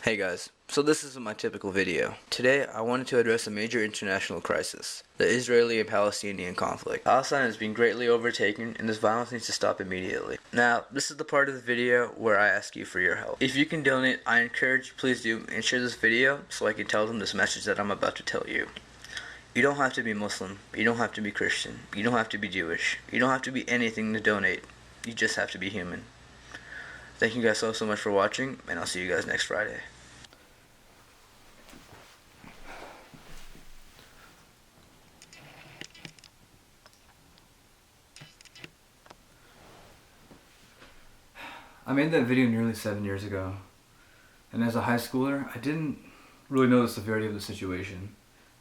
Hey guys, so this isn't my typical video. Today I wanted to address a major international crisis, the Israeli and Palestinian conflict. Palestine has been greatly overtaken and this violence needs to stop immediately. Now, this is the part of the video where I ask you for your help. If you can donate, I encourage you please do and share this video so I can tell them this message that I'm about to tell you. You don't have to be Muslim, you don't have to be Christian, you don't have to be Jewish, you don't have to be anything to donate, you just have to be human. Thank you guys so much for watching, and I'll see you guys next Friday. I made that video nearly 7 years ago, and as a high schooler, I didn't really know the severity of the situation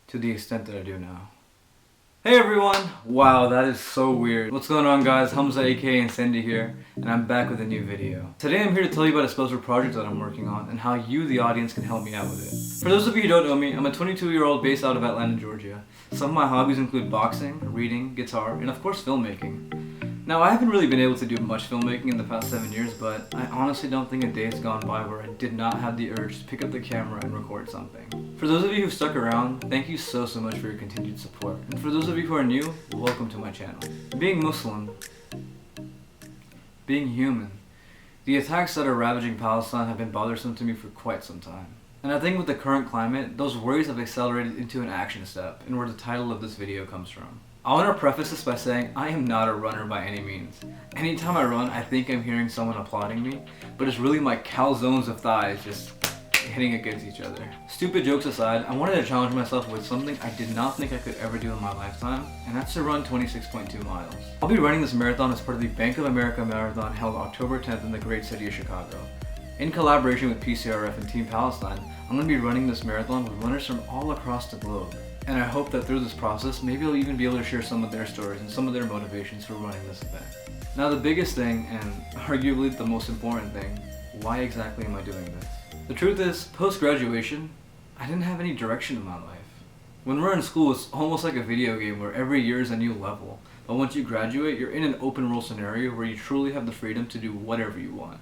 to the extent that I do now. Hey everyone! Wow, that is so weird. What's going on guys? Hamza aka Insendi here, and I'm back with a new video. Today I'm here to tell you about a special project that I'm working on and how you, the audience, can help me out with it. For those of you who don't know me, I'm a 22-year-old based out of Atlanta, Georgia. Some of my hobbies include boxing, reading, guitar, and of course filmmaking. Now, I haven't really been able to do much filmmaking in the past 7 years, but I honestly don't think a day has gone by where I did not have the urge to pick up the camera and record something. For those of you who've stuck around, thank you so much for your continued support. And for those of you who are new, welcome to my channel. Being Muslim, being human, the attacks that are ravaging Palestine have been bothersome to me for quite some time. And I think with the current climate, those worries have accelerated into an action step, and where the title of this video comes from. I want to preface this by saying I am not a runner by any means. Anytime I run, I think I'm hearing someone applauding me, but it's really my calzones of thighs just hitting against each other. Stupid jokes aside, I wanted to challenge myself with something I did not think I could ever do in my lifetime, and that's to run 26.2 miles. I'll be running this marathon as part of the Bank of America Marathon held October 10th in the great city of Chicago. In collaboration with PCRF and Team Palestine, I'm going to be running this marathon with runners from all across the globe. And I hope that through this process, maybe I'll even be able to share some of their stories and some of their motivations for running this event. Now the biggest thing, and arguably the most important thing, why exactly am I doing this? The truth is, post-graduation, I didn't have any direction in my life. When we're in school, it's almost like a video game where every year is a new level. But once you graduate, you're in an open world scenario where you truly have the freedom to do whatever you want.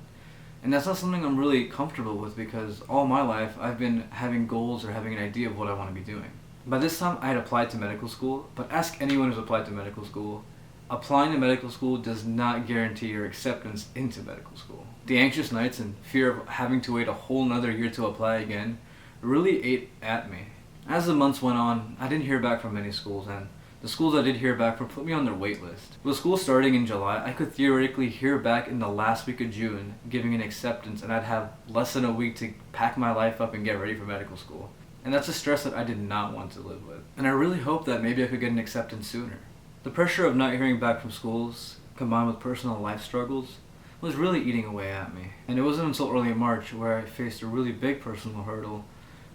And that's not something I'm really comfortable with because all my life I've been having goals or having an idea of what I want to be doing. By this time, I had applied to medical school, but ask anyone who's applied to medical school. Applying to medical school does not guarantee your acceptance into medical school. The anxious nights and fear of having to wait a whole nother year to apply again really ate at me. As the months went on, I didn't hear back from many schools, and the schools I did hear back from put me on their wait list. With school starting in July, I could theoretically hear back in the last week of June, giving an acceptance, and I'd have less than a week to pack my life up and get ready for medical school. And that's a stress that I did not want to live with. And I really hoped that maybe I could get an acceptance sooner. The pressure of not hearing back from schools, combined with personal life struggles, was really eating away at me. And it wasn't until early March where I faced a really big personal hurdle,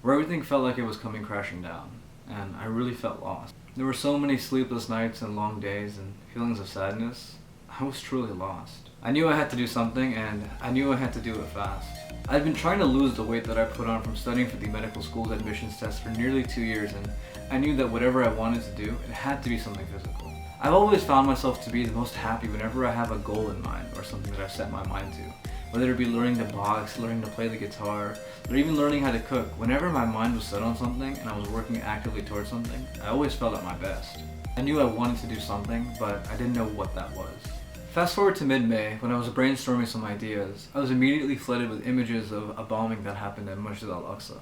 where everything felt like it was coming crashing down. And I really felt lost. There were so many sleepless nights and long days and feelings of sadness. I was truly lost. I knew I had to do something, and I knew I had to do it fast. I'd been trying to lose the weight that I put on from studying for the medical school's admissions test for nearly 2 years, and I knew that whatever I wanted to do, it had to be something physical. I've always found myself to be the most happy whenever I have a goal in mind or something that I've set my mind to. Whether it be learning to box, learning to play the guitar, or even learning how to cook. Whenever my mind was set on something and I was working actively towards something, I always felt at my best. I knew I wanted to do something, but I didn't know what that was. Fast forward to mid-May, when I was brainstorming some ideas, I was immediately flooded with images of a bombing that happened at Masjid al-Aqsa.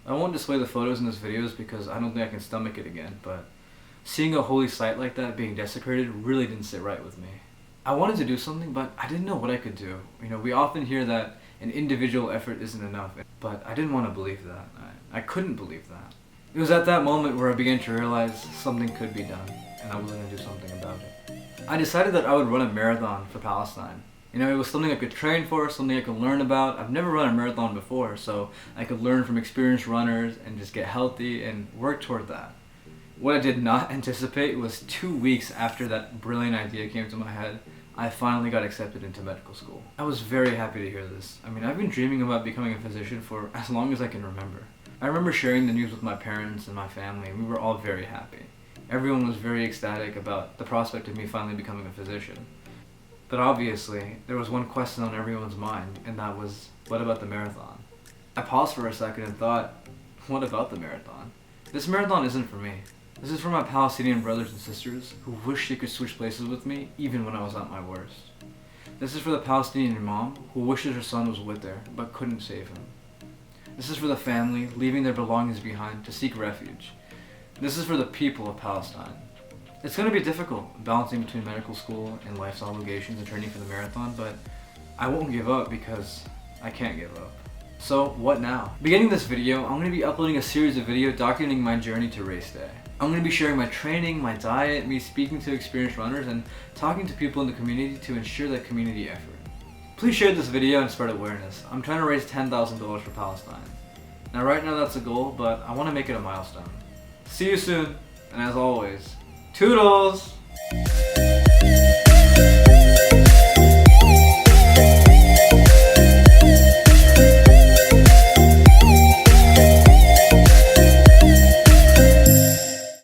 I won't display the photos in this videos because I don't think I can stomach it again, but seeing a holy site like that being desecrated really didn't sit right with me. I wanted to do something, but I didn't know what I could do. You know, we often hear that an individual effort isn't enough, but I didn't want to believe that. I couldn't believe that. It was at that moment where I began to realize something could be done, and I was going to do something about it. I decided that I would run a marathon for Palestine. You know, it was something I could train for, something I could learn about. I've never run a marathon before, so I could learn from experienced runners and just get healthy and work toward that. What I did not anticipate was 2 weeks after that brilliant idea came to my head, I finally got accepted into medical school. I was very happy to hear this. I mean, I've been dreaming about becoming a physician for as long as I can remember. I remember sharing the news with my parents and my family, and we were all very happy. Everyone was very ecstatic about the prospect of me finally becoming a physician. But obviously, there was one question on everyone's mind, and that was, what about the marathon? I paused for a second and thought, what about the marathon? This marathon isn't for me. This is for my Palestinian brothers and sisters who wish they could switch places with me even when I was at my worst. This is for the Palestinian mom who wishes her son was with her but couldn't save him. This is for the family leaving their belongings behind to seek refuge. This is for the people of Palestine. It's going to be difficult balancing between medical school and life's obligations and training for the marathon, but I won't give up because I can't give up. So what now? Beginning this video, I'm going to be uploading a series of videos documenting my journey to race day. I'm going to be sharing my training, my diet, me speaking to experienced runners, and talking to people in the community to ensure that community effort. Please share this video and spread awareness. I'm trying to raise $10,000 for Palestine. Now right now that's a goal, but I want to make it a milestone. See you soon, and as always, toodles!